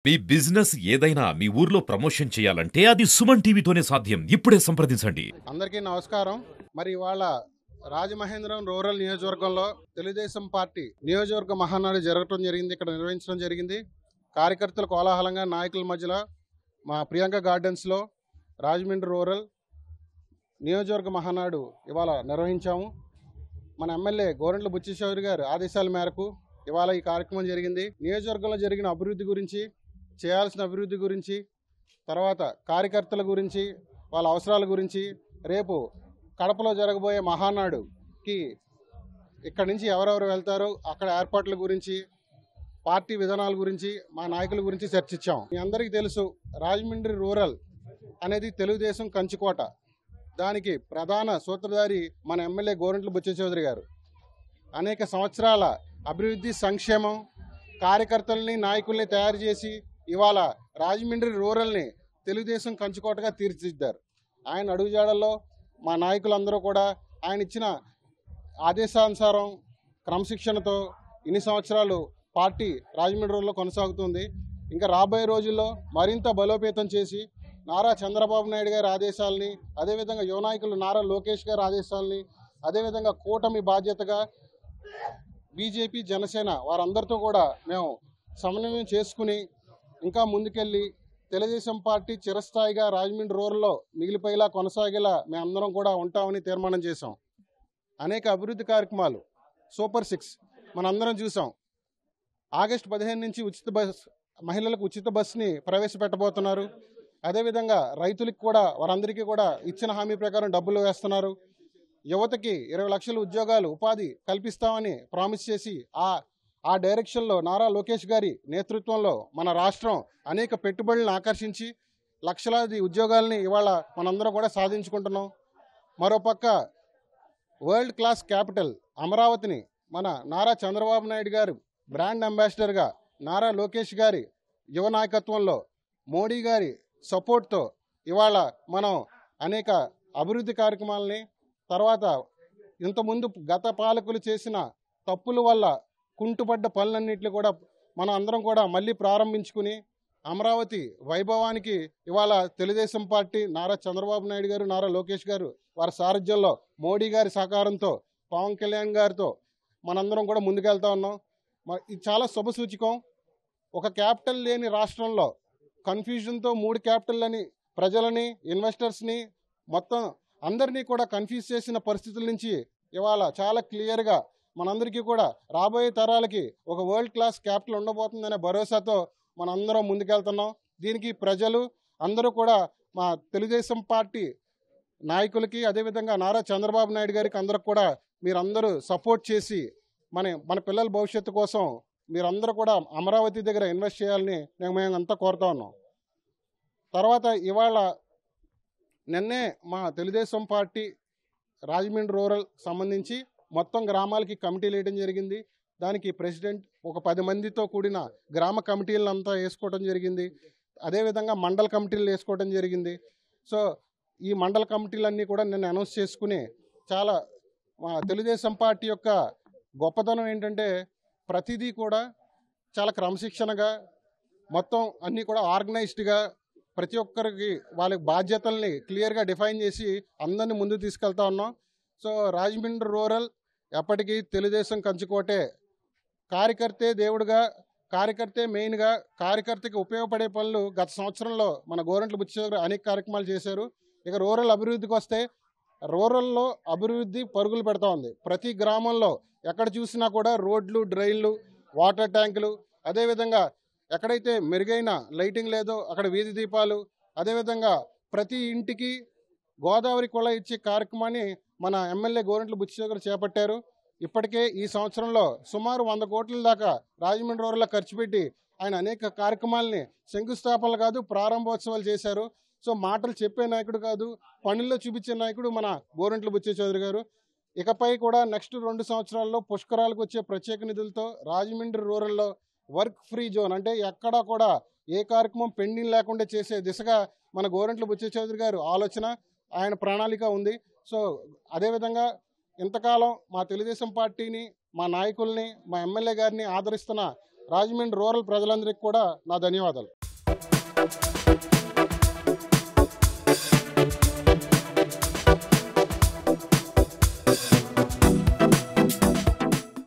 మీ business ఏదైనా మీ ఊర్లో promotion చేయాలంటే అది సుమన్ టీవీతోనే సాధ్యం. ఇప్పుడే సంప్రదించండి. అందరికీ నమస్కారం. మరి ఇవాళ రాజమహేంద్రం రూరల్ నియోజకవర్గంలో తెలుగుదేశం పార్టీ నియోజకవర్గ మహానాడు జరగటం జరిగింది. ఇక్కడ నిర్వహించడం జరిగింది. కార్యకర్తలు కోలాహలంగా నాయకుల మధ్యలో మా ప్రియాంక గార్డెన్స్లో రాజమండ్రి రూరల్ నియోజకవర్గ మహానాడు ఇవాళ నిర్వహించాము. మన ఎమ్మెల్యే గోరంట్ల బుచ్చిచౌదరి గారి ఆదేశాల మేరకు ఇవాళ ఈ కార్యక్రమం జరిగింది. నియోజకవర్గంలో జరిగిన అభివృద్ధి గురించి, చేయాల్సిన అభివృద్ధి గురించి, తర్వాత కార్యకర్తల గురించి, వాళ్ళ అవసరాల గురించి, రేపు కడపలో జరగబోయే మహానాడుకి ఇక్కడి నుంచి ఎవరెవరు వెళ్తారో అక్కడ ఏర్పాట్ల గురించి, పార్టీ విధానాల గురించి, మా నాయకుల గురించి చర్చించాం. మీ అందరికీ తెలుసు, రాజమండ్రి రూరల్ అనేది తెలుగుదేశం కంచుకోట. దానికి ప్రధాన సూత్రధారి మన ఎమ్మెల్యే గోరంట్ల బుచ్చిచౌదరి గారు. అనేక సంవత్సరాల అభివృద్ధి, సంక్షేమం, కార్యకర్తల్ని, నాయకుల్ని తయారు చేసి ఇవాళ రాజమండ్రి రూరల్ని తెలుగుదేశం కంచుకోటగా తీర్చిదిద్దారు. ఆయన అడుగుజాడల్లో మా నాయకులందరూ కూడా ఆయన ఇచ్చిన ఆదేశానుసారం క్రమశిక్షణతో ఇన్ని సంవత్సరాలు పార్టీ రాజమండ్రి రూరల్లో కొనసాగుతుంది. ఇంకా రాబోయే రోజుల్లో మరింత బలోపేతం చేసి నారా చంద్రబాబు నాయుడు గారి ఆదేశాలని, అదేవిధంగా యువ నాయకులు నారా లోకేష్ గారి ఆదేశాలని, అదేవిధంగా కూటమి బాధ్యతగా బీజేపీ, జనసేన వారందరితో కూడా మేము సమన్వయం చేసుకుని ఇంకా ముందుకెళ్ళి తెలుగుదేశం పార్టీ చిరస్థాయిగా రాజమండ్రి రూరల్లో మిగిలిపోయేలా, కొనసాగేలా మేమందరం కూడా ఉంటామని తీర్మానం చేశాం. అనేక అభివృద్ధి కార్యక్రమాలు, సూపర్ 6 మనందరం చూసాం. ఆగస్టు 15 నుంచి మహిళలకు ఉచిత బస్సుని ప్రవేశపెట్టబోతున్నారు. అదేవిధంగా రైతులకు కూడా వారందరికీ కూడా ఇచ్చిన హామీ ప్రకారం డబ్బులు వేస్తున్నారు. యువతకి 20 లక్షల ఉద్యోగాలు, ఉపాధి కల్పిస్తామని ప్రామిస్ చేసి ఆ డైరెక్షన్లో నారా లోకేష్ గారి నేతృత్వంలో మన రాష్ట్రం అనేక పెట్టుబడులను ఆకర్షించి లక్షలాది ఉద్యోగాలని ఇవాళ మనందరం కూడా సాధించుకుంటున్నాం. మరోపక్క వరల్డ్ క్లాస్ క్యాపిటల్ అమరావతిని మన నారా చంద్రబాబు నాయుడు గారు బ్రాండ్ అంబాసిడర్గా, నారా లోకేష్ గారి యువ నాయకత్వంలో, మోడీ గారి సపోర్ట్తో ఇవాళ మనం అనేక అభివృద్ధి కార్యక్రమాలని, తర్వాత ఇంతకుముందు గత పాలకులు చేసిన తప్పుల వల్ల కుంటుపడ్డ పనులన్నింటినీ కూడా మనం అందరం కూడా మళ్ళీ ప్రారంభించుకుని అమరావతి వైభవానికి ఇవాళ తెలుగుదేశం పార్టీ, నారా చంద్రబాబు నాయుడు గారు, నారా లోకేష్ గారు వారి సారథ్యంలో, మోడీ గారి సహకారంతో, పవన్ కళ్యాణ్ గారితో మనందరం కూడా ముందుకెళ్తా ఉన్నాం. ఇది చాలా శుభసూచకం. ఒక క్యాపిటల్ లేని రాష్ట్రంలో కన్ఫ్యూజన్తో 3 క్యాపిటల్లని ప్రజలని, ఇన్వెస్టర్స్ని, మొత్తం అందరినీ కూడా కన్ఫ్యూజ్ చేసిన పరిస్థితుల నుంచి ఇవాళ చాలా క్లియర్గా మనందరికీ కూడా రాబోయే తరాలకి ఒక వరల్డ్ క్లాస్ క్యాపిటల్ ఉండబోతుందనే భరోసాతో మనందరం ముందుకెళ్తున్నాం. దీనికి ప్రజలు అందరూ కూడా మా తెలుగుదేశం పార్టీ నాయకులకి, అదేవిధంగా నారా చంద్రబాబు నాయుడు గారికి అందరికి కూడా మీరందరూ సపోర్ట్ చేసి మన పిల్లల భవిష్యత్తు కోసం మీరందరూ కూడా అమరావతి దగ్గర ఇన్వెస్ట్ చేయాలని మేము అంతా కోరుతా ఉన్నాం. తర్వాత ఇవాళ నిన్నే మా తెలుగుదేశం పార్టీ రాజమండ్రి రూరల్ సంబంధించి మొత్తం గ్రామాలకి కమిటీలు వేయడం జరిగింది. దానికి ప్రెసిడెంట్, ఒక 10 మందితో కూడిన గ్రామ కమిటీలను అంతా వేసుకోవడం జరిగింది. అదేవిధంగా మండల కమిటీలు వేసుకోవడం జరిగింది. సో ఈ మండల కమిటీలన్నీ కూడా నిన్న అనౌన్స్ చేసుకుని, చాలా మా తెలుగుదేశం పార్టీ యొక్క గొప్పతనం ఏంటంటే ప్రతిదీ కూడా చాలా క్రమశిక్షణగా, మొత్తం అన్నీ కూడా ఆర్గనైజ్డ్గా, ప్రతి ఒక్కరికి వాళ్ళ బాధ్యతల్ని క్లియర్గా డిఫైన్ చేసి అందరినీ ముందుకు తీసుకెళ్తా ఉన్నాం. సో రాజమండ్రి రూరల్ ఎప్పటికీ తెలుగుదేశం కంచుకోటే. కార్యకర్తే దేవుడుగా, కార్యకర్తే మెయిన్గా, కార్యకర్తకి ఉపయోగపడే పనులు గత సంవత్సరంలో మన గోరంట్ల బుచ్చిచౌదరి అనేక కార్యక్రమాలు చేశారు. ఇక రూరల్ అభివృద్ధికి వస్తే, రూరల్లో అభివృద్ధి పరుగులు పెడతా ఉంది. ప్రతి గ్రామంలో ఎక్కడ చూసినా కూడా రోడ్లు, డ్రైన్లు, వాటర్ ట్యాంకులు, అదేవిధంగా ఎక్కడైతే మెరుగైన లైటింగ్ లేదో అక్కడ వీధి దీపాలు, అదేవిధంగా ప్రతి ఇంటికి గోదావరి కుళ ఇచ్చే కార్యక్రమాన్ని మన ఎమ్మెల్యే గోరంట్ల బుచ్చిచౌదరి చేపట్టారు. ఇప్పటికే ఈ సంవత్సరంలో సుమారు 100 కోట్ల దాకా రాజమండ్రి రూరల్లో ఖర్చు పెట్టి ఆయన అనేక కార్యక్రమాలని శంకుస్థాపనలు కాదు, ప్రారంభోత్సవాలు చేశారు. సో మాటలు చెప్పే నాయకుడు కాదు, పనుల్లో చూపించే నాయకుడు మన గోరంట్ల బుచ్చిచౌదరి గారు. ఇకపై కూడా నెక్స్ట్ 2 సంవత్సరాల్లో పుష్కరాలకు వచ్చే ప్రత్యేక నిధులతో రాజమండ్రి రూరల్లో వర్క్ ఫ్రీ జోన్, అంటే ఎక్కడా కూడా ఏ కార్యక్రమం పెండింగ్ లేకుండా చేసే దిశగా మన గోరంట్ల బుచ్చిచౌదరి గారు ఆలోచన, ఆయన ప్రణాళిక ఉంది. సో అదేవిధంగా ఇంతకాలం మా తెలుగుదేశం పార్టీని, మా నాయకుల్ని, మా ఎమ్మెల్యే గారిని ఆదరిస్తున్న రాజమండ్రి రూరల్ ప్రజలందరికీ కూడా నా ధన్యవాదాలు.